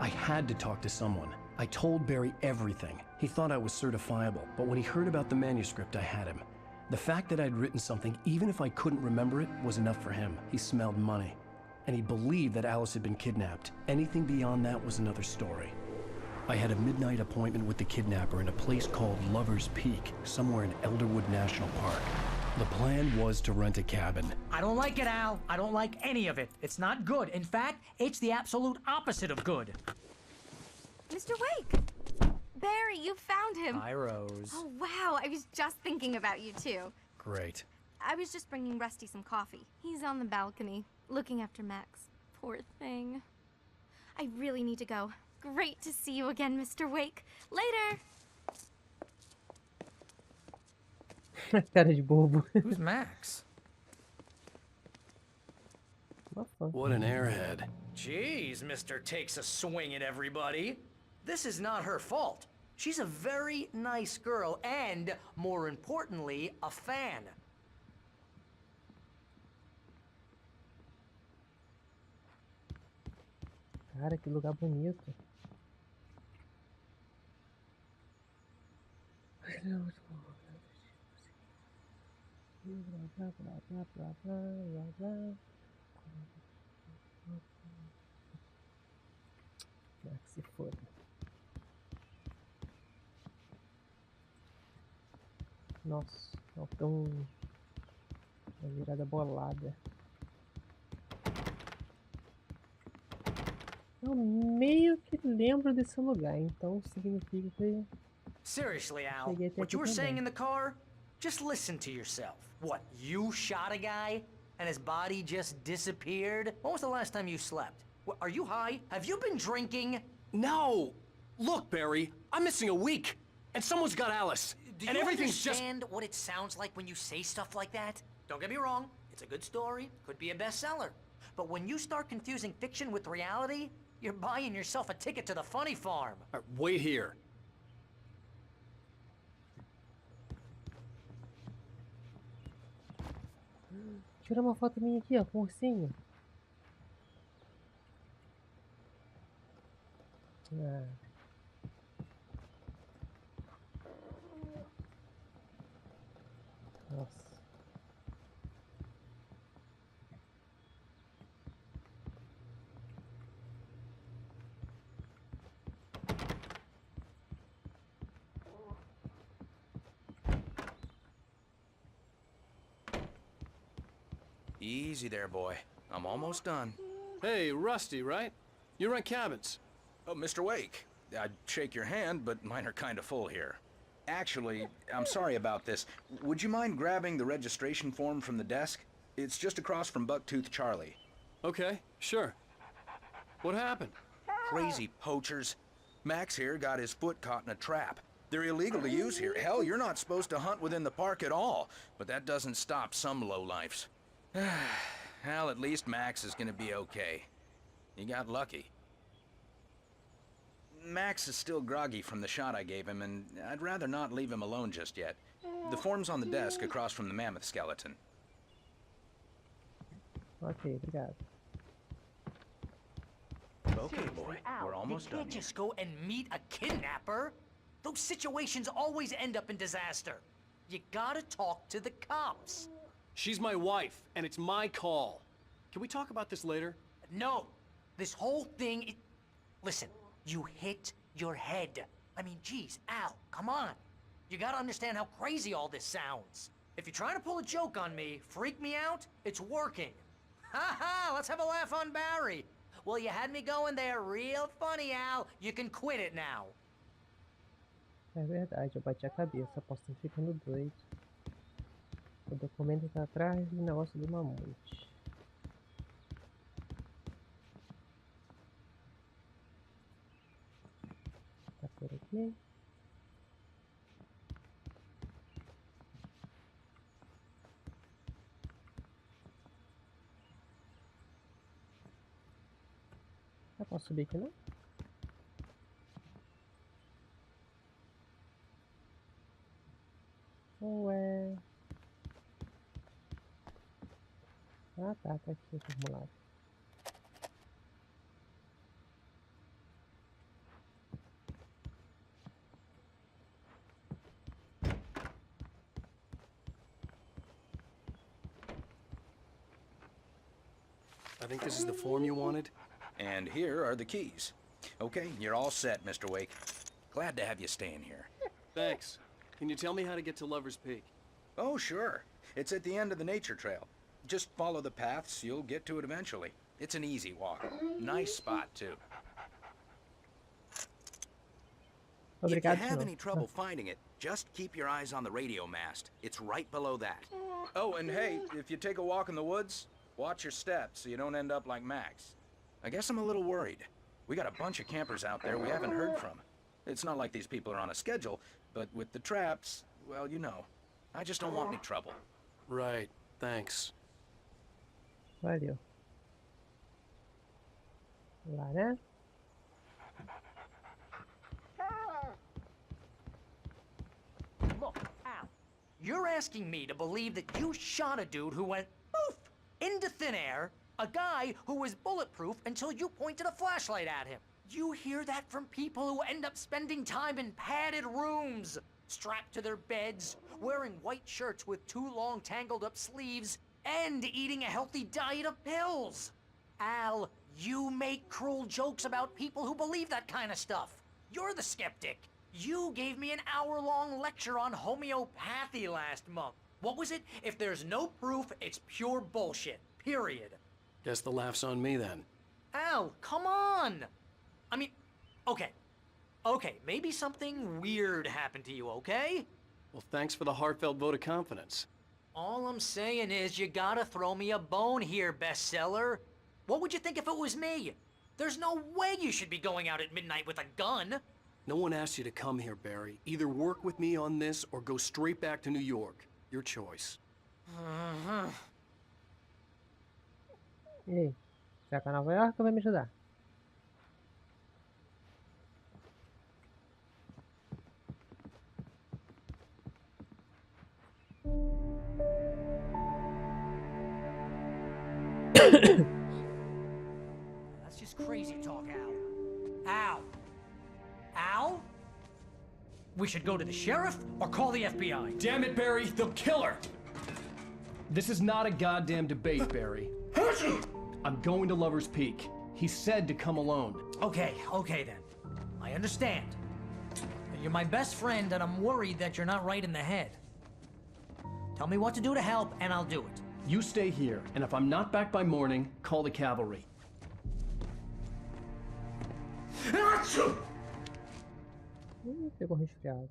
I had to talk to someone. I told Barry everything. He thought I was certifiable, but when he heard about the manuscript, I had him. The fact that I'd written something, even if I couldn't remember it, was enough for him. He smelled money. And he believed that Alice had been kidnapped. Anything beyond that was another story. I had a midnight appointment with the kidnapper in a place called Lover's Peak, somewhere in Elderwood National Park. The plan was to rent a cabin. I don't like it, Al. I don't like any of it. It's not good. In fact, it's the absolute opposite of good. Mr. Wake! Barry, you found him. Hi, Rose. Oh, wow. I was just thinking about you, too. Great. I was just bringing Rusty some coffee. He's on the balcony, looking after Max. Poor thing. I really need to go. Great to see you again, Mr. Wake. Later! Cara de bobo. Who's Max? What an airhead. Jeez, Mr. Takes a swing at everybody. This is not her fault. She's a very nice girl and, more importantly, a fan. Cara, que lugar bonito. Se foda. Nossa, faltou uma virada bolada. Eu meio que lembro desse lugar, então significa que... Seriously, Al, what you were saying in the car? Just listen to yourself. What, you shot a guy and his body just disappeared? When was the last time you slept? What, are you high? Have you been drinking? No! Look, Barry, I'm missing a week, and someone's got Alice. Do and you everything's understand what it sounds like when you say stuff like that? Don't get me wrong, it's a good story, could be a bestseller. But when you start confusing fiction with reality, you're buying yourself a ticket to the funny farm. Wait here. Tira uma foto minha aqui, ó, com o ursinho. Ah. Nossa. Easy there, boy. I'm almost done. Hey, Rusty, right? You rent cabins. Oh, Mr. Wake. I'd shake your hand, but mine are kind of full here. Actually, I'm sorry about this. Would you mind grabbing the registration form from the desk? It's just across from Bucktooth Charlie. Okay, sure. What happened? Crazy poachers. Max here got his foot caught in a trap. They're illegal to use here. Hell, you're not supposed to hunt within the park at all. But that doesn't stop some lowlifes. Well, at least Max is gonna be okay. You got lucky. Max is still groggy from the shot I gave him, and I'd rather not leave him alone just yet. The form's on the desk across from the mammoth skeleton. Ok, obrigado. Okay, boy, we're almost You done. can't just go and meet a kidnapper. Those situations always end up in disaster. You gotta talk to the cops. She's my wife, and it's my call. Can we talk about this later? No, this whole thing, listen, you hit your head. I mean, geez, Al, come on. You gotta understand how crazy all this sounds. If you're trying to pull a joke on me, freak me out, it's working. Ha ha, let's have a laugh on Barry. Well, you had me going there real funny, Al. You can quit it now. É verdade, eu bati a cabeça, posso estar ficando doido. O documento tá atrás do negócio do mamute. Tá por aqui. Eu posso subir aqui, não? Ué. Ah, tá aqui o formulário. I think this is the form you wanted. And here are the keys. Okay, you're all set, Mr. Wake. Glad to have you staying here. Thanks. Can you tell me how to get to Lover's Peak? Oh, sure. It's at the end of the nature trail. Just follow the paths, you'll get to it eventually. It's an easy walk. Nice spot, too. If you Obrigado, have senhor. any trouble finding it, just keep your eyes on the radio mast. It's right below that. Oh, and hey, if you take a walk in the woods, watch your steps so you don't end up like Max. I guess I'm a little worried. We got a bunch of campers out there we haven't heard from. It's not like these people are on a schedule, but with the traps, well, you know. I just don't want any trouble. Right. Thanks. Valeu. Lá, né? Look, Al, you're asking me to believe that you shot a dude who went poof into thin air, a guy who was bulletproof until you pointed a flashlight at him. You hear that from people who end up spending time in padded rooms, strapped to their beds, wearing white shirts with too long tangled up sleeves, and eating a healthy diet of pills. Al, you make cruel jokes about people who believe that kind of stuff. You're the skeptic. You gave me an hour-long lecture on homeopathy last month. What was it? If there's no proof, it's pure bullshit. Period. Guess the laugh's on me then. Al, come on! I mean, okay. Okay, maybe something weird happened to you, okay? Well, thanks for the heartfelt vote of confidence. All I'm saying is you gotta throw me a bone here, bestseller. What would you think if it was me? There's no way you should be going out at midnight with a gun. No one asked you to come here, Barry. Either work with me on this or go straight back to New York. Your choice. E aí? Vai pra Nova York ou vai me ajudar? That's just crazy talk, Al. Al? Al? We should go to the sheriff or call the FBI. Damn it, Barry! They'll kill her! This is not a goddamn debate, Barry. I'm going to Lover's Peak. He said to come alone. Okay then. I understand. You're my best friend, and I'm worried that you're not right in the head. Tell me what to do to help, and I'll do it. You stay here, and if I'm not back by morning, call the cavalry. Pegou resfriado.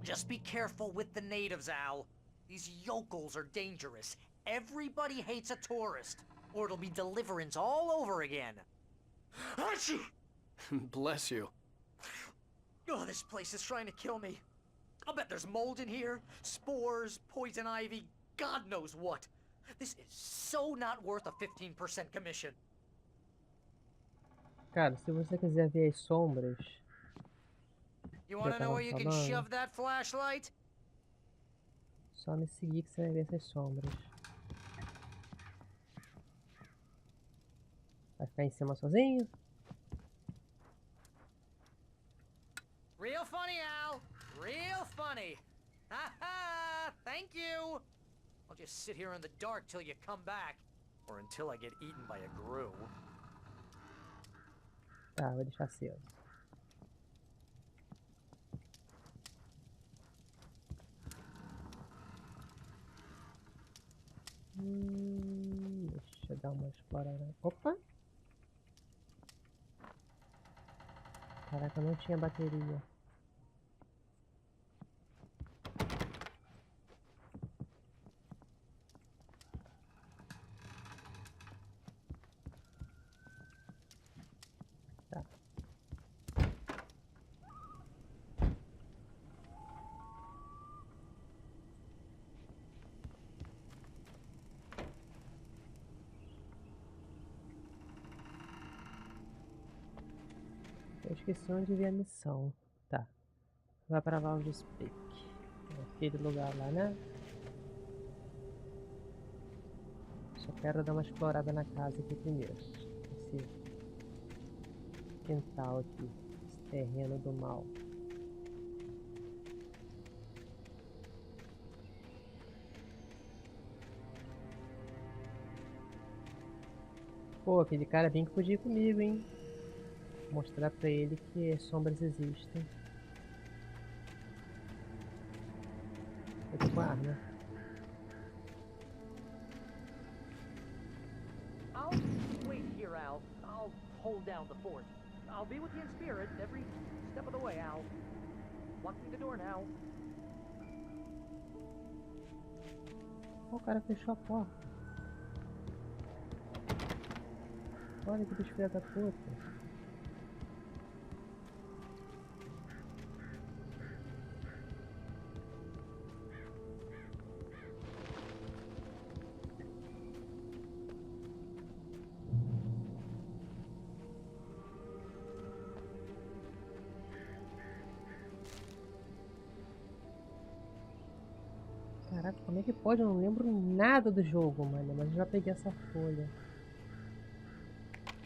Just be careful with the natives, Al. These yokels are dangerous. Everybody hates a tourist, or it'll be deliverance all over again. Bless you. Oh, this place is trying to kill me. I'll bet there's mold in here, spores, poison ivy, God knows what. This is so not worth a 15% commission. Cara, se você quiser ver as sombras, You wanna know where you can falando. shove that flashlight? Só me seguir que você vai ver essas sombras. Vai ficar em cima sozinho? Real funny, Al. Real funny. Ha ha! Thank you. I'll just sit here in the dark till you come back. Or until I get eaten by a grue. Tá, vou deixar aceso. Deixa eu dar uma explorada. Opa! Caraca, não tinha bateria. Tá. Eu esqueci onde vi a missão. Tá. Vai pra Lover's Peak. Aquele lugar lá, né? Só quero dar uma explorada na casa aqui primeiro. Esse quintal aqui. Esse terreno do mal. Pô, aquele cara bem que podia ir comigo, hein? Mostrar pra ele que as sombras existem. Eu tô com a arma. I'll wait here, Al. I'll hold down the fort. I'll be with you in spirit every step of the way, Al. Locking the door now. O cara fechou a porta. Olha que bicho filha da puta. Caraca, como é que pode? Eu não lembro nada do jogo, mano. Mas eu já peguei essa folha.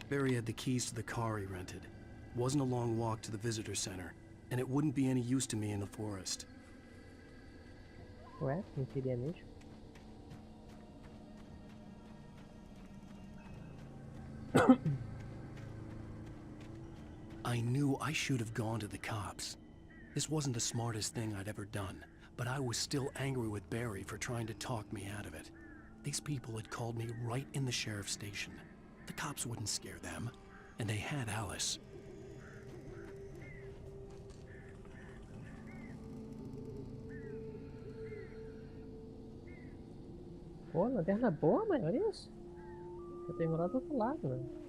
Barry had the keys to the car he rented. Wasn't a long walk to the visitor center, and it wouldn't be any use to me in the forest. Ué, não queria mesmo? I knew I should have gone to the cops. This wasn't the smartest thing I'd ever done, but I was still angry with Barry for trying to talk me out of it. These people had called me right in the sheriff's station. The cops wouldn't scare them, and they had Alice. Pô, lanterna boa, mano. Olha isso. Eu tenho lá do outro lado, mano.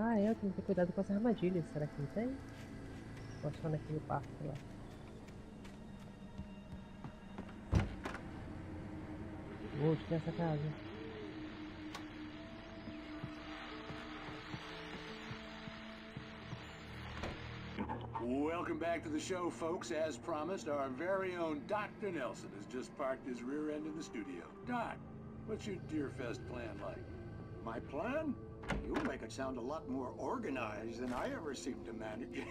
Ah, eu tenho que ter cuidado com as armadilhas. Será que não tem? Ou só naquele parque lá? Vou tirar essa casa. Welcome back to the show, folks. As promised, our very own Dr. Nelson has just parked his rear end in the studio. Doc, what's your Deerfest plan like? My plan? You make it sound a lot more organized than I ever seem to manage.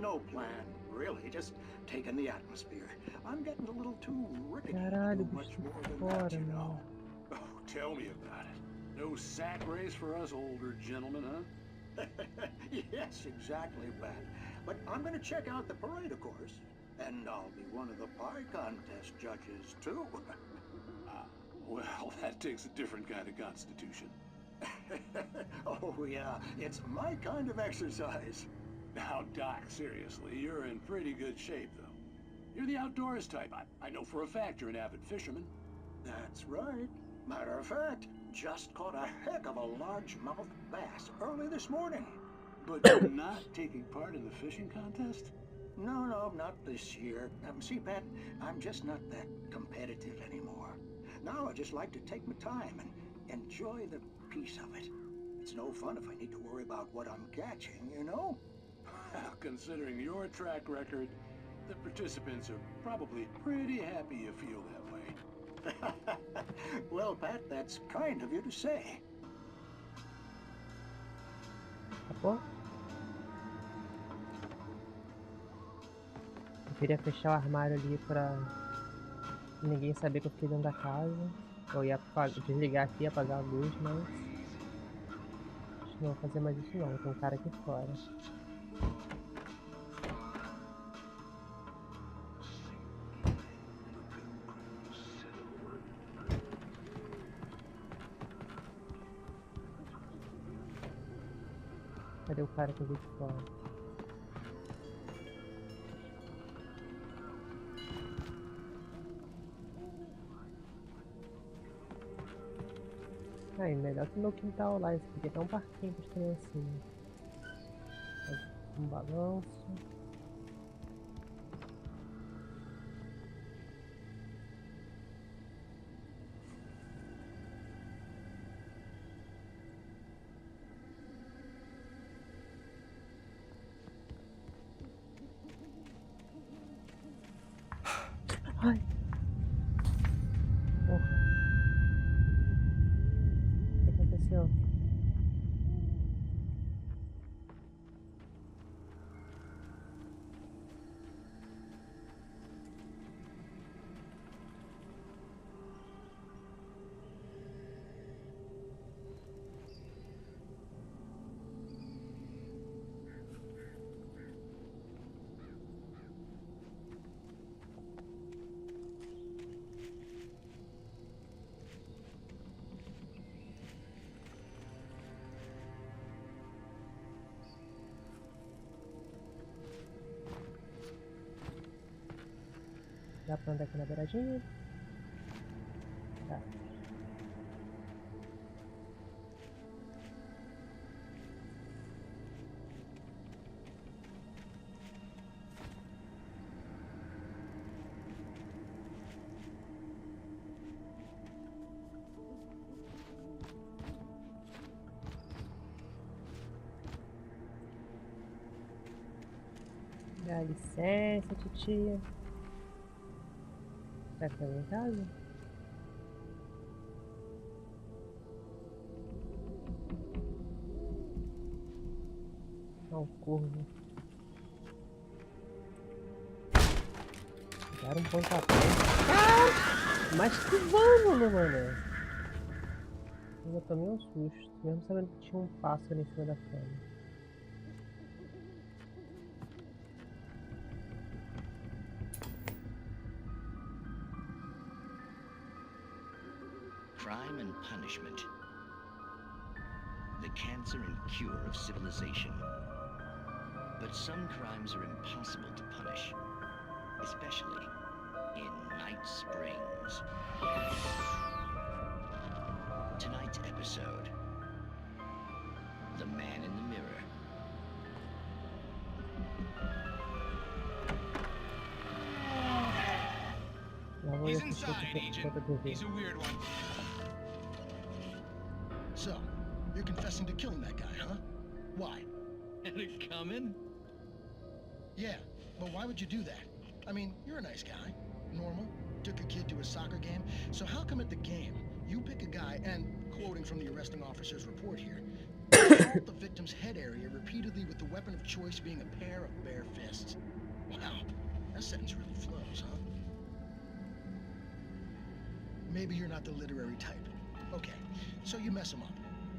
No plan, really. Just taking the atmosphere. I'm getting a little too rickety to Caralho, do bicho much more than fora, that, you mano. know. Oh, tell me about it. No sack race for us older gentlemen, huh? Yes, exactly, Pat. But I'm going to check out the parade, of course. And I'll be one of the pie contest judges, too. Well, that takes a different kind of constitution. Oh, yeah. It's my kind of exercise. Now, Doc, seriously, you're in pretty good shape, though. You're the outdoors type. I know for a fact you're an avid fisherman. That's right. Matter of fact, just caught a heck of a largemouth bass early this morning. But you're not taking part in the fishing contest? No, not this year. See, Pat, I'm just not that competitive anymore. Now I just like to take my time and enjoy the peace of it. It's no fun if I need to worry about what I'm catching, you know? Well, considering your track record, the participants are probably pretty happy you feel that way. Well, Pat, that's kind of you to say. Acabou? Eu queria fechar o armário ali pra ninguém saber que eu fiquei dentro da casa. Eu ia desligar aqui e apagar a luz, mas acho que não vou fazer mais isso não. Tem um cara aqui fora. Cadê o cara que eu vi de fora? Aí, melhor que o meu quintal lá. Esse aqui é um parquinho para as criancinhas. Um balanço. Ai. Porra. O que aconteceu? Dá pra andar aqui na beiradinha? Tá. Dá licença, titia. Será que tá em casa? Olha o corvo. Deram um pontapé. Ah! Mas que vamos, mano! Eu tomei um susto, mesmo sabendo que tinha um pássaro em cima da cama. Crime and punishment. The cancer and cure of civilization. But some crimes are impossible to punish, especially in Night Springs. Tonight's episode, The Man in the Mirror. He's inside, Agent. He's a weird one. So, you're confessing to killing that guy, huh? Why? Had it coming? Yeah, but why would you do that? I mean, you're a nice guy. Normal. Took your kid to a soccer game. So how come at the game, you pick a guy and, quoting from the arresting officer's report here, assault the victim's head area repeatedly with the weapon of choice being a pair of bare fists? Wow, that sentence really flows, huh? Maybe you're not the literary type. Okay, so you mess him up.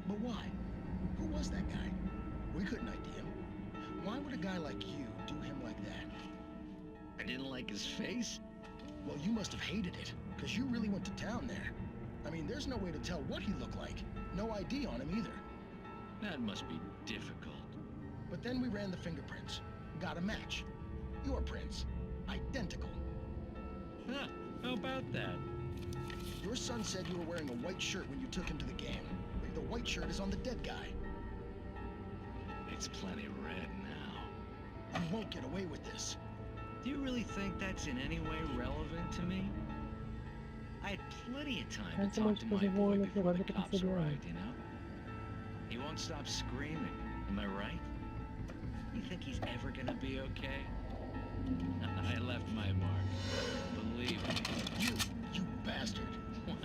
But why? Who was that guy? We couldn't ID him. Why would a guy like you do him like that? I didn't like his face. Well, you must have hated it, because you really went to town there. I mean, there's no way to tell what he looked like. No ID on him either. That must be difficult. But then we ran the fingerprints. Got a match. Your prints. Identical. Huh, how about that? Your son said you were wearing a white shirt when you took him to the game. The white shirt is on the dead guy. It's plenty red now. You won't get away with this. Do you really think that's in any way relevant to me? I had plenty of time to talk to my boy before the cops arrived, you know? He won't stop screaming, am I right? You think he's ever gonna be okay? I left my mark. Believe me. You bastard. What?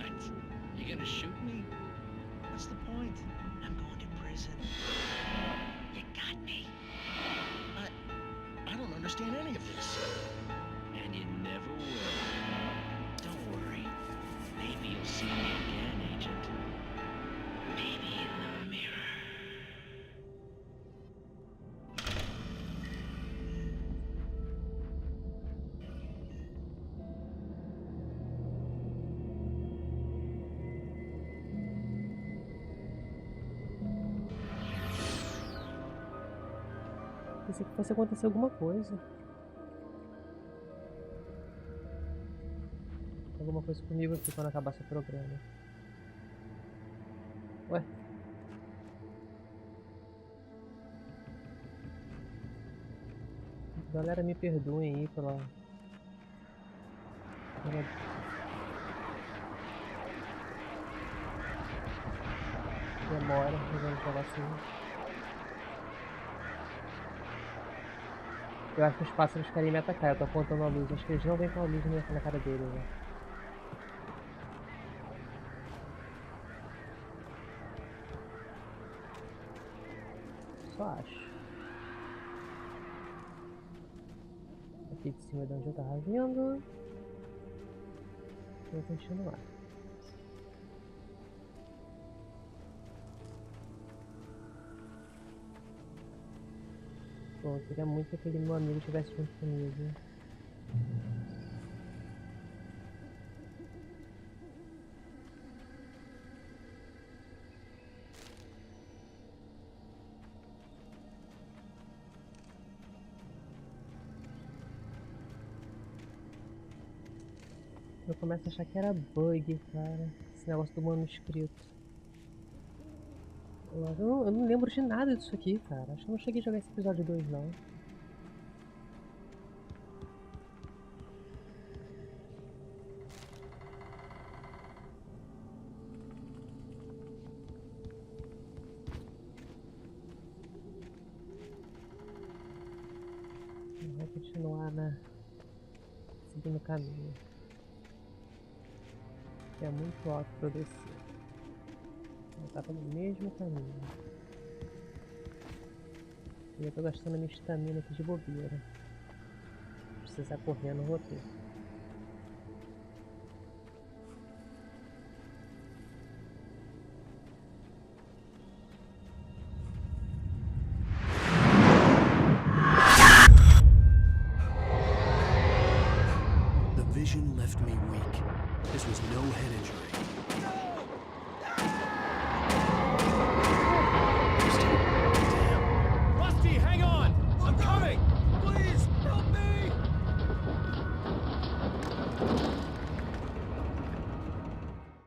You gonna shoot me? What's the point? I'm going to prison. You got me. I don't understand any of this. And you never will. Don't worry. Maybe you'll see me again, Agent. Maybe in the mirror. Pensei que fosse acontecer alguma coisa. Alguma coisa comigo aqui quando acabar esse programa. Ué? Galera, me perdoem aí pela demora, fazendo falar assim. Eu acho que os pássaros querem me atacar, eu tô apontando a luz. Acho que eles não vêm com a luz na cara deles, né? Só acho. Aqui de cima de onde eu tava vindo. Vou continuar. Bom, eu queria muito que aquele meu amigo estivesse junto comigo. Eu começo a achar que era bug, cara. Esse negócio do manuscrito. Eu não lembro de nada disso aqui, cara. Acho que eu não cheguei a jogar esse episódio 2, não. Vou continuar seguindo o caminho. É muito alto para eu descer. Tá pelo mesmo caminho. E eu tô gastando minha estamina aqui de bobeira. Vou precisar correr no roteiro. The vision left me weak. This was no head injury.